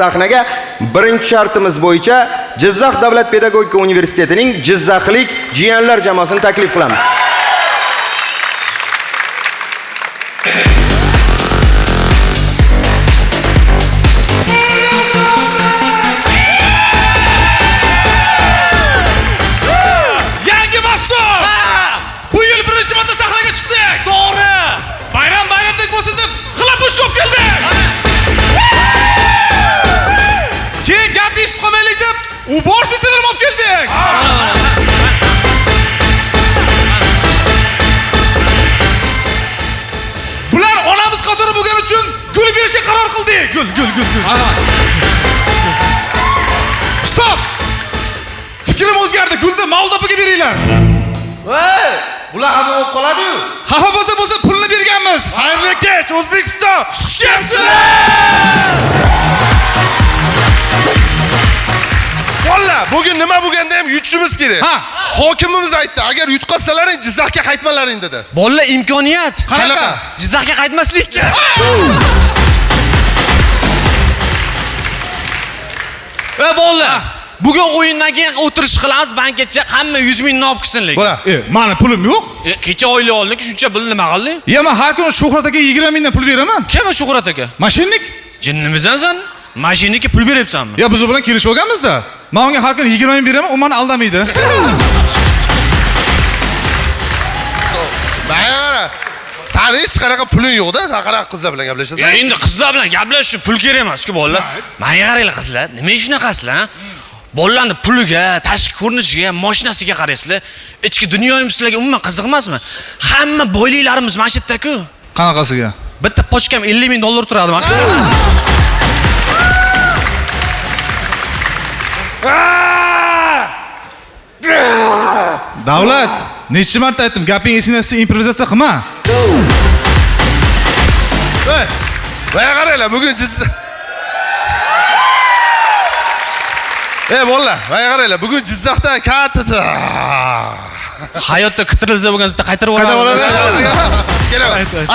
sahnaga birinchi shartimiz bo'yicha Jizzax davlat pedagogika universitetining Jizzaxlik jiyanlar jamoasini taklif qilamiz. Yangi mavsum! Bu yil birinchi marta sahnaga chiqdik. To'g'ri. Bayramdek bo'lsin deb g'ilab-bo'sh ko'p keldik. Keyin gap eshitib qolmaylik deb u bor seslarni olib keldik. Bular onamiz qatori bo'lgani uchun gul berishga qaror qildik. Gul. Stop! Fikrim o'zgardi. Gulni Moldovaga beringlar. Voy! Bular ham olib qoladi-yu. Xafa bo'lsa pulni berganmiz. Xayrli kech, O'zbekiston. Xushkelibsizlar! Valla, bugun nima bo'lganda ham yutishimiz kerak. Hokimimiz aytdi, agar yutqazsalaring Jizzaxga qaytmalaring dedi. Bolalar imkoniyat. Qanaqa? Jizzaxga qaytmaslik. Bolalar, bugun o'yindan keyin o'tirish qilamiz, banketcha hamma 100 mingni olib kelsinlik. Bo'la. Mani pulim yo'q. Kecha oylik oldik, shuncha pul nima qilding? Men har kuni Shuhrat aka 20 mingdan pul beraman. Kim Shuhrat aka? Mashinnik? Jinnimizdan sen? Mashinnikka pul beryapsanmi? Biz u bilan kelishib olganmiz-da. Men unga har kuni 20 ming beraman, u meni aldamaydi. Bayara. Sen hech qanaqa puling yo'q-da, sen qanaqa qizlar bilan gaplashasan? Endi qizlar bilan gaplashish uchun pul kerak emas-ku bolalar. Menga qaranglar qizlar, nima shunaqasizlar? Bolalarning puliga, tashqi ko'rinishiga, mashinasiga qaraysizlar. Ichki dunyoyim sizlarga umuman qiziq emasmi? Hamma boyliklarimiz mana shu yerda-ku. Qanaqasiga? Bitta pochkam 50 ming dollar turadi mana. Davlat, necha marta aytdim, gaping esingdan improvizatsiya qilma. Voy qaranglar, bugun Jizzax. Bolalar, voy qaranglar, bugun Jizzaxda katta. Hayotda kitirilsa bo'lgan bitta qaytarib oladi.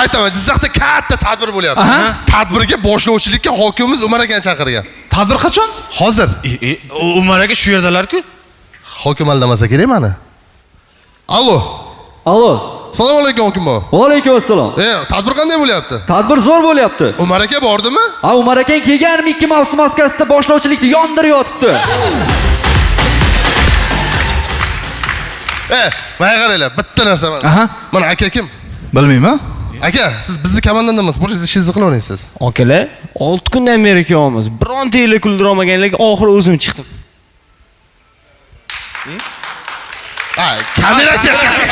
Aytaman, Jizzaxda katta tadbir bo'lyapti. Tadbirga boshlovchilikka hokimimiz Umar akani chaqirgan. Tadbir qachon? Hozir. Umar aka shu yerdalar-ku. Hokim aldamasa kerak meni. Allo. Assalomu alaykum hokim baba. Va alaykum assalom. Tadbir qanday bo'lyapti? Tadbir zo'r bo'lyapti. Umar aka bordimi? Umar akang kelganmi 2 mavsum maskasida boshlovchilikni yondirib yotibdi. Voy qaranglar, bitta narsa bor. Mana aka kim? Bilmayman. Aka, siz bizni komandandan emas, bo'lsangiz ishingizni qilaverasiz. Akalar, 6 kundan beri kelyapmiz. Bironta yili kuldira olmaganlarga oxiri o'zim chiqdim. Kamera chek. Yaxshi.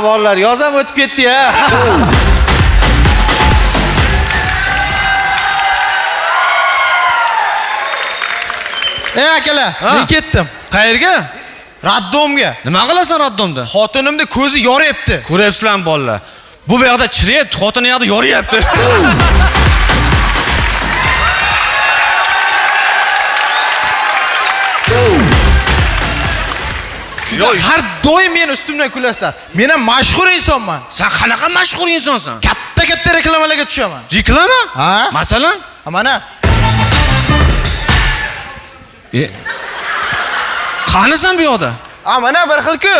Bolalar, yoz ham o'tib ketdi-ya. Akalar, men ketdim. Qayerga? Raddomga. Nima qilasan raddomda? Xotinimni ko'zi yoryapti. Ko'ryapsizlarmi bolalar? Bu yoqda chirayapti, xotini yoqda yoryapti. Har doim men ustimdan kulasizlar. Men ham mashhur insonman. Sen qanaqa mashhur insonsan? Katta reklamalarga tushaman. Reklama? Ha? Masalan? Mana. Qanisan bu yoqda? Mana bir xil-ku.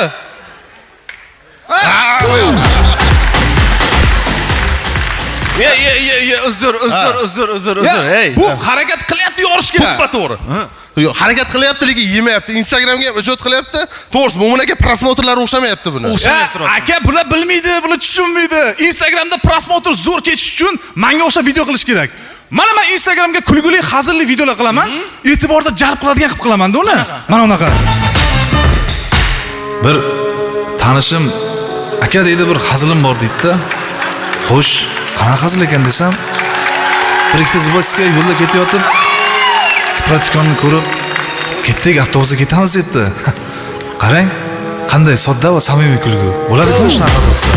Uzr. Bu harakat qilyapti yorishga. To'g'ri. Yo'q, harakat qilyapti, lekin yemayapti. Instagramga ham ijod qilyapti. To'g'risi, bu aka prosmotrlar o'xshamayapti buni. Aka, bular bilmaydi, bular tushunmaydi. Instagramda prosmotr zo'r kechish uchun menga o'xshab video qilish kerak. Mana men Instagramga kulguli, hazilli videolar qilaman. E'tiborda jalb qiladigan qilib qilaman-da uni. Mana unaqa. Bir tanishim aka deydi, bir hazilim bor deydi-da. Xo'sh, qanaqa hazil ekan desam, bir ikkita zibotska yo'lda ketayotib, tipratikonni ko'rib, ketdik, avtobusga ketamiz debdi. Qarang, qanday sodda va samimiy kulgu. Bo'ladi-ku shunaqa hazil qilsa.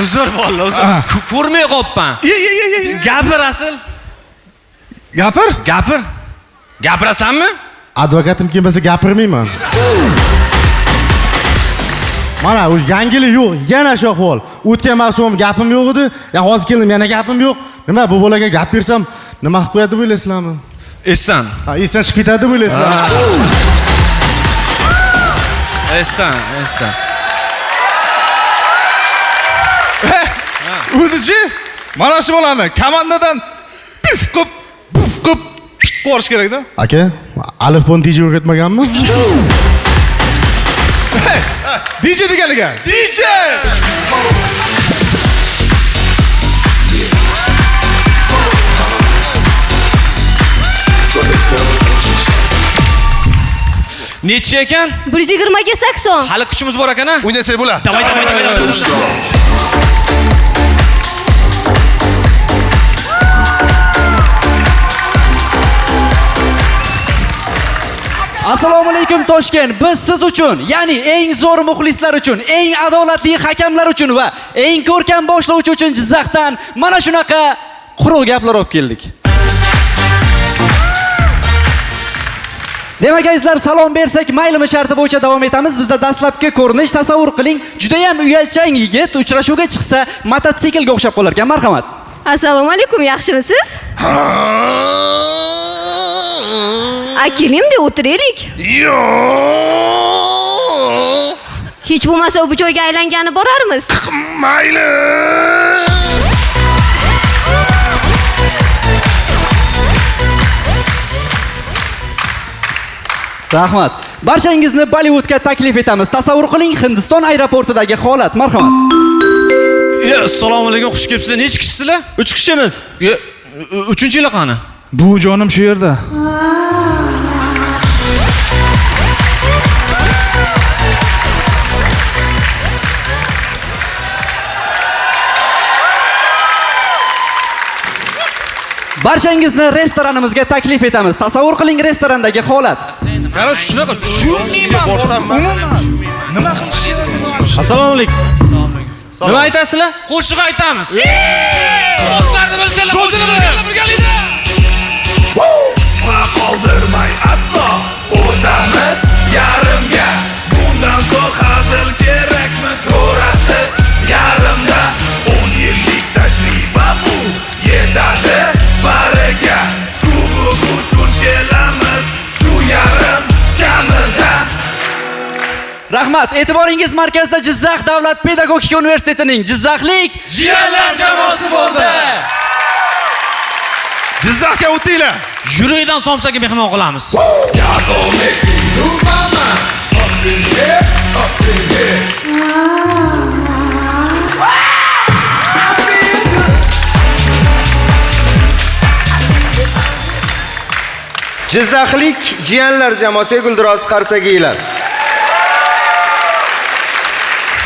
Uzr bolalar, uzr. Ko'rmay qopman. Ye. Gapir asl. Gapir. Gapirasanmi? Advokatim kelmasa gapirmayman. Mana u yangilik yo'q, yana shu ahvol. O'tgan mavsum gapim yo'q edi, hozir keldim yana gapim yo'q. Nima bu bolaga gap bersam, nima qilib qo'yadi deb o'ylaysizlarmi? Esdan. Ha, esdan chiqib ketadi deb o'ylaysizlarmi? Esdan. O'zichi? Mana shu bolani komandadan puf qilib qorish kerak-da. Aka, alifbon DJ o'rgatmaganmi? DJ deganliga. DJ! Necha ekan? 120 ga 80. Hali kuchimiz bor ekan-a? O'ynasak bo'ladi. Davay. Assalomu alaykum Toshkent. Biz siz uchun, ya'ni eng zo'r muxlislar uchun, eng adolatli hakamlar uchun va eng ko'rkam boshlovchi uchun Jizzaxdan mana shunaqa quruq gaplar olib keldik. Demak, azizlar, salom bersak, maylimi sharti bo'yicha davom etamiz. Bizda dastlabki ko'rinish, tasavvur qiling, juda ham uyalchang yigit uchrashuvga chiqsa, mototsiklga o'xshab qolar ekan. Marhamat. Assalomu alaykum, yaxshimisiz? Keling-da o'tiraylik. Yo'q. Hech bo'lmasa bu joyga aylangani borarmiz. Mayli. Rahmat. Barchangizni Bollywoodga taklif etamiz. Tasavvur qiling, Hindiston aeroportidagi holat. Marhamat. Assalomu alaykum, xush kelibsizlar. Necha kishisizlar? 3 kishimiz. 3-yil qani? Bu jonim shu yerda. Barchangizni restoranimizga taklif etamiz. Tasavvur qiling, restorandagi holat. Qara shunaqa tushunmayman. Nima qilish? Assalomu alaykum. Nima aytasizlar? Qo'shiq aytamiz. Do'stlarni bilsalar, qo'shini birgalikda. Qoldirmay aslo o'tamiz yarimga. Bundan so'ng hazil kerakmi ko'rasiz yarimda. 10 yillik tajriba bu yetadi bariga. Kubok uchun kelamiz shu yarim kamida. Rahmat, e'tiboringiz markazida Jizzax davlat pedagogika universitetining Jizzaxlik Jiyanlar jamoasi bo'ldi. Jizzaxga o'tinglar. Yurakdan somsaga mehmon qilamiz. Jizzaxlik jiyanlar jamoasiga guldiroz qarsakiylar.